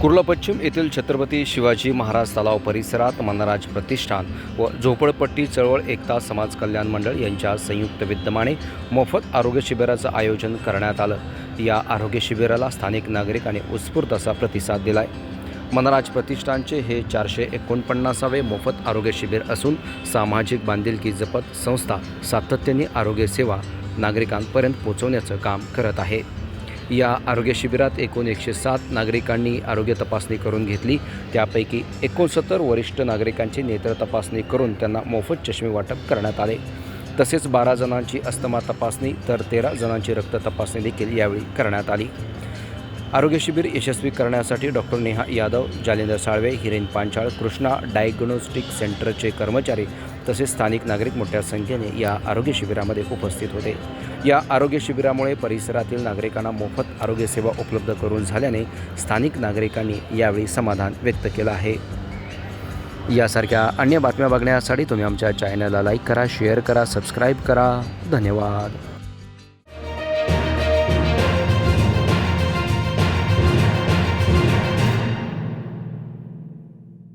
कुर्ला पश्चिम येथील छत्रपती शिवाजी महाराज तलाव परिसरात मनराज प्रतिष्ठान व झोपडपट्टी चळवळ एकता समाज कल्याण मंडळ यांच्या संयुक्त विद्यमाने मोफत आरोग्य शिबिराचं आयोजन करण्यात आलं। या आरोग्य शिबिराला स्थानिक नागरिकांनी उत्स्फूर्त असा प्रतिसाद दिलाय। मनराज प्रतिष्ठानचे हे 449वे मोफत आरोग्य शिबिर असून सामाजिक बांधिलकी जपत संस्था सातत्याने आरोग्य सेवा नागरिकांपर्यंत पोहोचवण्याचं काम करत आहे। या आरोग्य शिबिरात एकूण 107 नागरिकांनी आरोग्य तपासणी करून घेतली। त्यापैकी 69 वरिष्ठ नागरिकांची नेत्र तपासणी करून त्यांना मोफत चष्मे वाटप करण्यात आले। तसेच 12 जणांची अस्थमा तपासणी तर 13 जणांची रक्त तपासणी देखील यावेळी करण्यात आली। आरोग्य शिबिर यशस्वी करण्यासाठी डॉक्टर नेहा यादव, जालेंद्र साळवे, हिरेन पांचाळ, कृष्णा डायग्नोस्टिक सेंटरचे कर्मचारी तसेच स्थानिक नागरिक मोठ्या संख्येने या आरोग्य शिबिरामध्ये उपस्थित होते। या आरोग्य शिबिरामुळे परिसरातील नागरिकांना मोफत आरोग्य सेवा उपलब्ध करून झाल्याने स्थानिक नागरिकांनी यावेळी समाधान व्यक्त केलं आहे। यासारख्या अन्य बातम्या बघण्यासाठी तुम्ही आमच्या चॅनलला लाईक करा, शेअर करा, सबस्क्राईब करा। धन्यवाद।